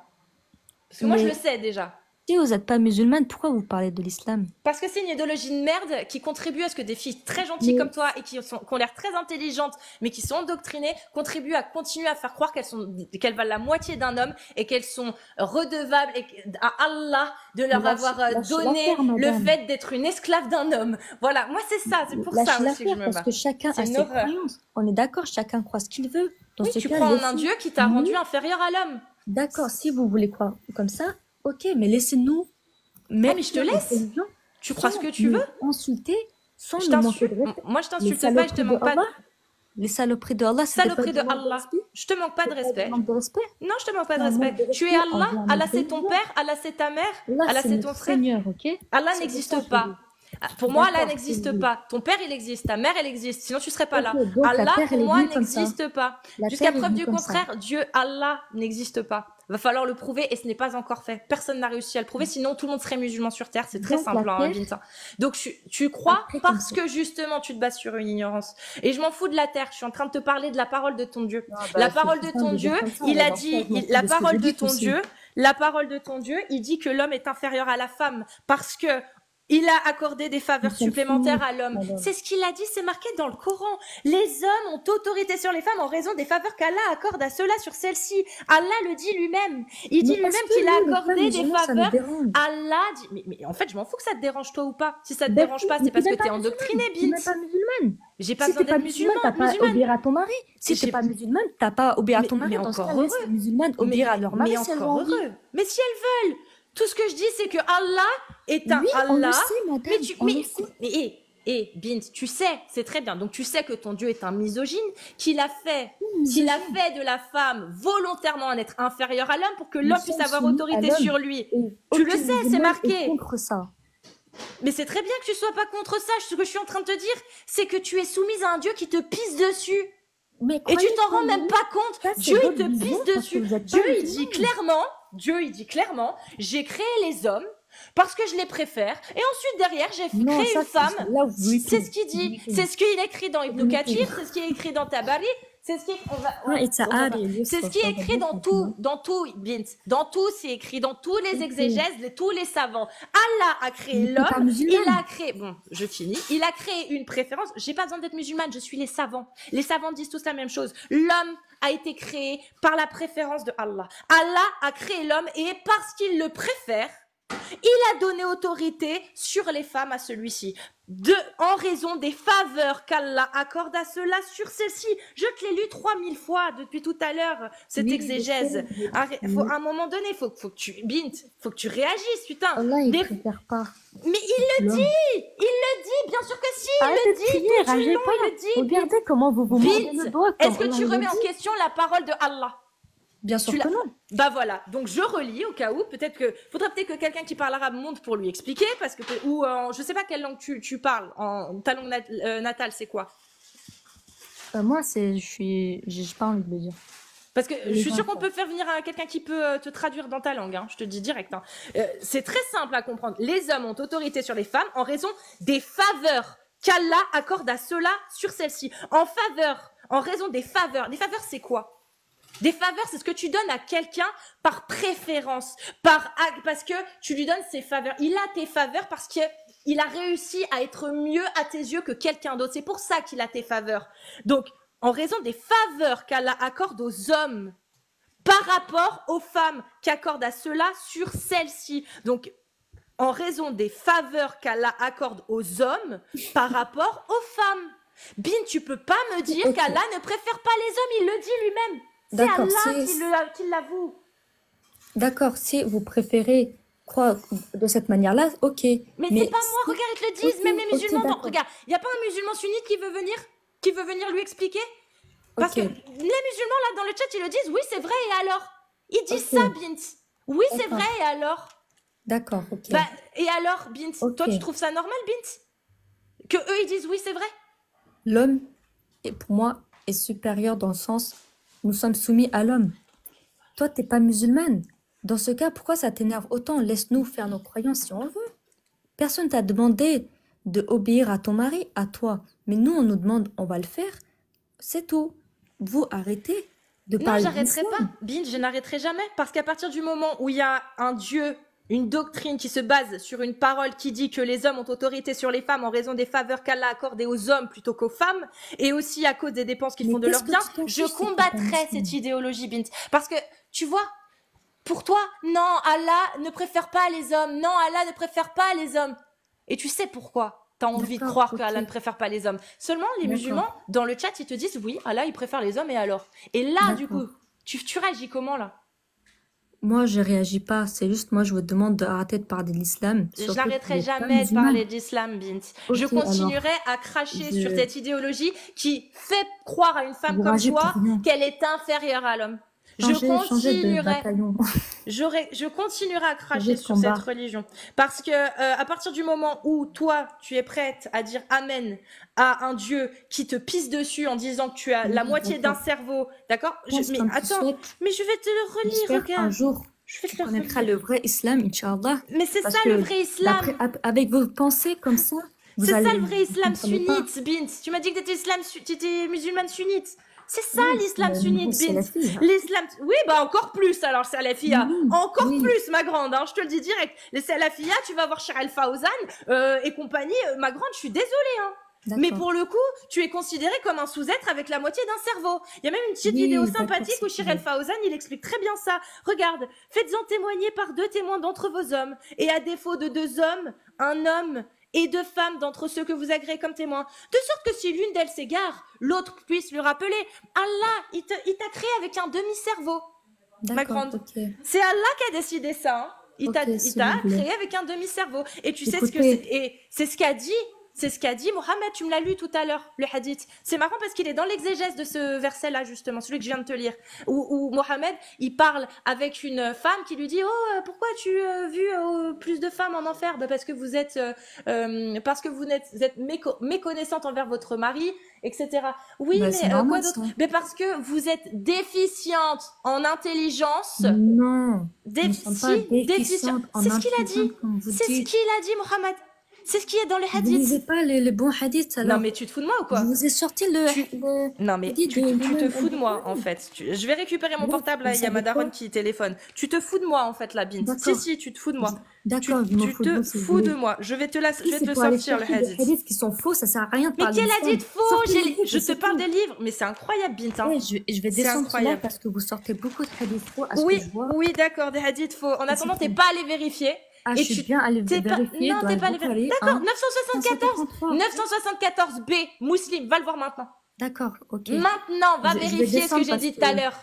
Parce que moi, je Mais- le sais déjà. vous n'êtes pas musulmane, pourquoi vous parlez de l'islam? Parce que c'est une idéologie de merde qui contribue à ce que des filles très gentilles Mais- comme toi et qui ont l'air très intelligentes, mais qui sont endoctrinées, contribuent à continuer à faire croire qu'elles valent la moitié d'un homme et qu'elles sont redevables à Allah de leur avoir donné l'affaire, le madame. fait d'être une esclave d'un homme. Voilà, moi c'est ça, c'est pour Lâche ça aussi que l'affaire, je me parce bats. que chacun C'est a une ses horreur. croyances. On est d'accord, chacun croit ce qu'il veut. Dans Oui, ce tu cas, crois en laissez- un Dieu qui t'a nous- rendu inférieur à l'homme. D'accord, si vous voulez croire comme ça, ok, mais laissez-nous mettre mais je te laisse. notre religion Tu crois sans ce que tu nous veux. insulter, sans Je nous manquer de t'insulte. respect. Moi je Les t'insulte pas et je te saloperies manque de pas de... Allah, les saloperies de Allah, c'est Saloperie de pas du manque Allah. respect. Je te manque pas de C'est respect. du manque de respect. Non, je te manque pas de C'est un manque respect. de Tu es respect Allah, envers Allah notre c'est ton religion. père, Allah c'est ta mère, Allah, Allah c'est c'est notre ton frère. Seigneur, ok? Allah C'est n'existe pour ça que pas. je dis. Pour moi, Allah D'accord, n'existe c'est pas. Ton père, il existe. Ta mère, elle existe. Sinon, tu serais pas là. Ok, donc la Allah, terre, pour elle est moi, venue comme ça. n'existe pas. La Jusqu'à terre est preuve venue du comme ça. contraire, Dieu, Allah, n'existe pas. Va falloir le prouver et ce n'est pas encore fait. Personne n'a réussi à le prouver. Sinon, tout le monde serait musulman sur terre. C'est très Donc, simple, la hein, terre- Binta. Donc, tu crois Après, comme parce ça. que justement, tu te bases sur une ignorance. Et je m'en fous de la terre. Je suis en train de te parler de la parole de ton Dieu. Ah, bah, La c'est parole de putain ton de Dieu, dire comme ça, il mais a dans ce cas, dit, je m'en fous la de ce que parole vous de dites ton aussi. Dieu, la parole de ton Dieu, il dit que l'homme est inférieur à la femme parce que il a accordé des faveurs Nous sommes supplémentaires finis, à l'homme. madame. C'est ce qu'il a dit, c'est marqué dans le Coran. Les hommes ont autorité sur les femmes en raison des faveurs qu'Allah accorde à ceux-là sur celles-ci. Allah le dit lui-même. Il dit Mais lui-même est-ce que qu'il a nous, les accordé femmes des musulmanes, ça nous faveurs. dérange? Allah dit, mais en fait, je m'en fous que ça te dérange toi ou pas. Si ça te Ben, dérange pas, mais c'est parce t'es que pas t'es endoctriné, Tu n'es Bint. pas musulmane. J'ai pas Si besoin t'es pas d'être musulmane, t'as pas à musulmane. obéir à ton mari. Si J'ai- t'es pas musulmane, t'as pas à obéir à Mais- ton mari. mais Dans ce encore cas, laisse heureux. les musulmanes obéir à leur mari mais si elles ont encore envie. heureux. Mais si elles veulent. Tout ce que je dis, c'est que Allah est un Oui, on le Allah. sait, madame. Mais tu, on mais, le sait. mais, Bint, tu sais, c'est très bien. Donc tu sais que ton Dieu est un misogyne, qu'il a fait de la femme volontairement un être inférieur à l'homme pour que Nous l'homme puisse sommes avoir soumis autorité à l'homme. sur lui. Et Tu le aucune sais, c'est musulmane marqué. est contre ça. Mais c'est très bien que tu sois pas contre ça. Ce que je suis en train de te dire, c'est que tu es soumise à un Dieu qui te pisse dessus. Mais Et tu croyez t'en pas, rends même vous, pas compte. ça, c'est Dieu, il votre te vision, pisse parce que dessus. vous êtes Dieu, pas il dit clairement, j'ai créé les hommes parce que je les préfère. Et ensuite, derrière, j'ai Non, créé ça, une femme. là, vous C'est ce qu'il dit. C'est ce qu'il écrit dans Ibn Kathir, c'est ce qui est écrit dans Tabari. C'est ce qui est, on va, Ah, ouais, it's a on va pas. عادي C'est ce يوسف qui est هذا écrit بوحدك. dans tout, Bint. Dans tout, c'est écrit, dans tous les Ok. exégèses, tous les savants. Allah a créé Mais t'es pas l'homme, il musulmane. a créé, bon, je finis, il a créé une préférence. J'ai pas besoin d'être musulmane, je suis les savants. Les savants disent tous la même chose. L'homme a été créé par la préférence de Allah. Allah a créé l'homme et parce qu'il le préfère, il a donné autorité sur les femmes à celui-ci. En raison des faveurs qu'Allah accorde à cela sur celle-ci. Je te l'ai lu 3000 fois depuis tout à l'heure, cette Oui, je exégèse. sais. À un moment donné, faut que tu, Bint, faut que tu réagisses, putain. Allah, il préfère pas Mais il le l'homme. dit, bien sûr que si, il Arrêtez le de dit, crier, tout du ragez long, pas. il le dit. Regardez comment vous vous mordez Bint, le doigt, comme est-ce que Allah tu il remets a en dit. question la parole de Allah? Bien sûr Tu que l'as. non. Bah voilà, donc je relis au cas où, faudrait peut-être que quelqu'un qui parle arabe monte pour lui expliquer, parce que, je sais pas quelle langue tu parles, ta langue natale, c'est quoi? Moi, j'ai pas envie de le dire. Parce que je Les suis sûre gens, qu'on peut faire venir quelqu'un qui peut te traduire dans ta langue, hein, je te dis direct. Hein. C'est très simple à comprendre. Les hommes ont autorité sur les femmes en raison des faveurs qu'Allah accorde à ceux-là sur celles-ci. En raison des faveurs. Des faveurs, c'est quoi? Des faveurs, c'est ce que tu donnes à quelqu'un par préférence, parce que tu lui donnes ses faveurs. Il a tes faveurs parce qu'il a réussi à être mieux à tes yeux que quelqu'un d'autre. C'est pour ça qu'il a tes faveurs. Donc, en raison des faveurs qu'Allah accorde aux hommes par rapport aux femmes qu'accorde à ceux-là sur celles-ci. Donc, en raison des faveurs qu'Allah accorde aux hommes par rapport aux femmes. Bin, tu peux pas me dire Ok. qu'Allah ne préfère pas les hommes, il le dit lui-même. C'est D'accord, Allah qui l'avoue. D'accord, si vous préférez croire de cette manière-là, ok. Mais c'est pas moi, regarde, ils te le disent, Ok, même les ok, musulmans. d'accord. Regarde, il n'y a pas un musulman sunnite qui veut venir lui expliquer? Parce Ok. que les musulmans, là, dans le chat, ils le disent, oui, c'est vrai, et alors? Ils disent Ok. ça, Bint. Oui, c'est D'accord. vrai, et alors? D'accord, ok. Bah, et alors, Bint? Ok. Toi, tu trouves ça normal, Bint? Que eux, ils disent, oui, c'est vrai? L'homme, pour moi, est supérieur dans le sens, nous sommes soumis à l'homme. Toi, t'es pas musulmane. Dans ce cas, pourquoi ça t'énerve autant? Laisse-nous faire nos croyances si on veut. Personne t'a demandé de obéir à ton mari, à toi. Mais nous, on nous demande, on va le faire. C'est tout. Vous arrêtez de Non, parler j'arrêterai d'islam. pas. Bin, je n'arrêterai jamais. Parce qu'à partir du moment où il y a un Dieu, une doctrine qui se base sur une parole qui dit que les hommes ont autorité sur les femmes en raison des faveurs qu'Allah a accordées aux hommes plutôt qu'aux femmes, et aussi à cause des dépenses qu'ils Mais font de leur qu'est-ce que bien, tu t'en je fiches, c'est pas combattrai musulman. cette idéologie, Bint. Parce que, tu vois, pour toi, non, Allah ne préfère pas les hommes. Non, Allah ne préfère pas les hommes. Et tu sais pourquoi t'as envie de D'accord, croire ok. qu'Allah ne préfère pas les hommes. Seulement, les D'accord. musulmans, dans le chat, ils te disent, oui, Allah, il préfère les hommes, et alors? Et là, du D'accord. coup, tu réagis comment, là? Moi, je réagis pas. C'est juste, moi, je vous demande d'arrêter de parler de l'islam. Je Surtout n'arrêterai pour les femmes jamais de musulmanes. parler d'islam, Bint. Je Ok, continuerai à cracher je- sur cette idéologie qui fait croire à une femme Vous comme ragez toi pour rien. qu'elle est inférieure à l'homme. Je Changez de continuerai, bataillon. je continuerai à cracher Changez de sur combat. cette religion. Parce que à partir du moment où toi, tu es prête à dire Amen à un Dieu qui te pisse dessus en disant que tu as la Oui, moitié d'un d'accord. cerveau, d'accord? Pense Mais comme tu attends, souhaites. mais je vais te le relire, J'espère un regarde. jour, Je vais tu te le connaîtras relire. le vrai islam, Inch'Allah. Mais c'est Parce ça que le vrai islam. avec vos pensées comme ça, vous C'est ça allez, le vrai vous islam comprenez pas. sunnite, Bint. Tu m'as dit que t'étais musulmane sunnite. C'est ça Oui, l'islam c'est sunnite, c'est Bint. la fille. L'islam, oui, bah encore plus alors, Salafia. Oui, Encore oui. plus, ma grande, hein, je te le dis direct. Les Salafia, tu vas voir Cheikh Fawzan et compagnie. Ma grande, je suis désolée, hein. Mais D'accord. pour le coup, tu es considéré comme un sous-être avec la moitié d'un cerveau. Il y a même une petite Oui, vidéo d'accord, sympathique où c'est Cheikh vrai. Fawzan, il explique très bien ça. Regarde, faites-en témoigner par 2 témoins d'entre vos hommes. Et à défaut de 2 hommes, un homme et 2 femmes d'entre ceux que vous agréez comme témoins. De sorte que si l'une d'elles s'égare, l'autre puisse le rappeler. Allah, il t'a créé avec un demi-cerveau. Ma D'accord, grande. ok. C'est Allah qui a décidé ça. Hein. Il Ok, t'a s'il vous plaît. créé avec un demi-cerveau. Et tu sais ce que Écoutez. c'est. Et c'est ce qu'a dit. C'est ce qu'a dit Mohammed. Tu me l'as lu tout à l'heure, le hadith. C'est marrant parce qu'il est dans l'exégèse de ce verset-là, justement, celui que je viens de te lire. Où Mohammed, il parle avec une femme qui lui dit, oh, pourquoi tu as vu plus de femmes en enfer? Bah, parce que vous êtes méconnaissante envers votre mari, etc. Oui, Bah, mais c'est normal, quoi d'autre? ça. Mais parce que vous êtes déficiente en intelligence. Non, nous ne sommes pas Si, déficientes en c'est ce qu'il a dit. intelligence, comme vous C'est ce dites. qu'il a dit, Mohamed. C'est ce qui est dans le Vous hadith. lisez pas les bons hadiths Non, alors. mais tu te fous de moi ou Je quoi? vous ai sorti Tu... le Non, mais hadith de tu te l'imam fous de moi, en Al-Bukhari. fait. Je vais récupérer mon Bref, portable, vous là, il y a ma savez quoi? daronne qui téléphone. Tu te fous de moi, en fait, la binte. Si, D'accord. si, tu te fous de moi. D'accord, je m'en Tu fous de te vous si vous fous de voulez. moi. Je vais te Si c'est le pour aller sortir, le chercher des hadith. hadiths qui sont faux, ça sert à rien de Mais parler quel d'islam. hadith faux? Sortez les livres, Je te c'est parle tout. des livres, mais c'est incroyable, binte, hein. Ouais, je vais C'est descendre cela incroyable. parce que vous sortez beaucoup de hadiths faux à ce que Oui, je vois. oui, d'accord, des hadiths faux. En Et c'est attendant, t'es tout. pas allé vérifier. Ah, Et je suis bien allée t'es pas, vérifier non, dans t'es pas allé Al-Bukhari D'accord, 1, 974, 543. 974b, musulman, va le voir maintenant. D'accord, ok. Maintenant, va Je vais vérifier ce que descendre j'ai parce dit que tout à l'heure.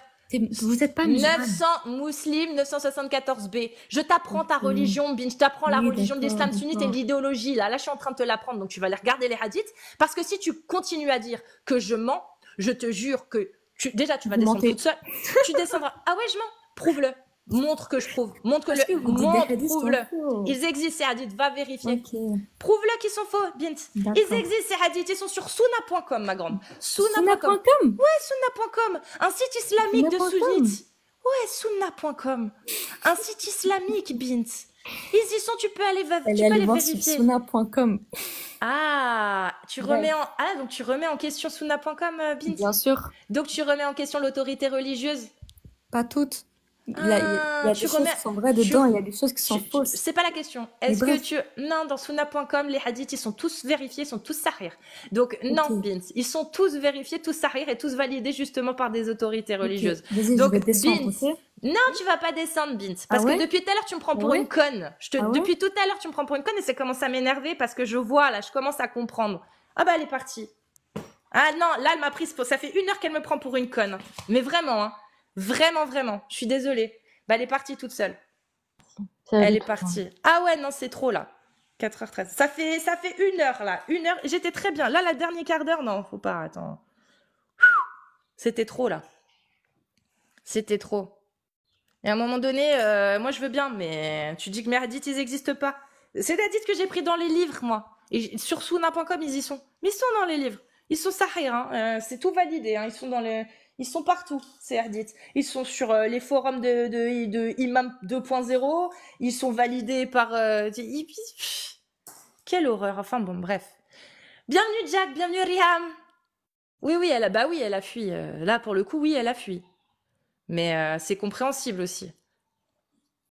vous n'êtes pas musulmane. 900 musulmans, 974b. Je t'apprends ta Ok. religion, bin. Je t'apprends la Oui, religion de d'accord, l'islam sunnite et de d'accord. l'idéologie. Là, je suis en train de te l'apprendre, donc tu vas aller regarder les hadiths. Parce que si tu continues à dire que je mens, je te jure que déjà tu vas Vous descendre mentez. toute seule. Tu descendras. Ah ouais, je mens. Prouve-le. Montre que je prouve. Montre que Parce que vous dites des montre, hadiths sont prouve-le. faux. Ils existent ces hadiths. Va vérifier. Ok, Prouve-le qu'ils sont faux, Bint. Ils d'accord. existent ces hadiths. Ils sont sur Souna.com, ma grande. Souna.com. Sunna.com. Sunna.com, un site islamique de Sunna.com. sunnites. Ouais, Sunna.com, un site islamique, Bint. Ils y sont, tu peux aller, Allez tu peux aller voir sur vérifier. Sunna.com. Ah, donc tu remets en question Sunna.com, Bint. Bien sûr, Donc tu remets en question l'autorité religieuse. pas toutes. Il y a des Tu choses remets, qui sont vraies dedans, il y a des choses qui sont fausses. c'est pas la question. Mais Est-ce que bref, non, dans Sunna.com, les hadiths, ils sont tous vérifiés, ils sont tous sahih. Donc non, ok, Bint, ils sont tous vérifiés, tous sahih et tous validés justement par des autorités ok. religieuses. Vas-y, je Donc vais descendre, Bint, ok? non, tu vas pas descendre, Bint, Ah parce que ouais? depuis tout à l'heure, tu me prends Ah pour ouais? une conne. Ah ouais? Depuis tout à l'heure, tu me prends pour une conne et ça commence à m'énerver parce que je vois, là, je commence à comprendre. Ah bah, elle est partie. Ah non, là, elle m'a prise pour... Ça fait 1 heure qu'elle me prend pour une conne. Mais vraiment, hein. Vraiment, vraiment. Je suis désolée. Bah, elle est partie toute seule. Elle est partie. Ah ouais, non, c'est trop, là. 4h13. Ça fait 1 heure, là. 1 heure. J'étais très bien. Là, la dernière quart d'heure, non, faut pas, attends. C'était trop, là. C'était trop. Et à un moment donné, moi, je veux bien, mais tu dis que mes hadiths, ils n'existent pas. C'est des hadiths que j'ai pris dans les livres, moi. Et sur Souna.com, ils y sont. Mais ils sont dans les livres. Ils sont sahih, hein. C'est tout validé, hein. Ils sont partout, ces hadiths. Ils sont sur les forums de Imam 2.0. Ils sont validés par... Quelle horreur. Enfin bon, bref. Bienvenue Jack, bienvenue Riham. Oui, oui, elle a fui. Là, pour le coup, oui, elle a fui. Mais c'est compréhensible aussi.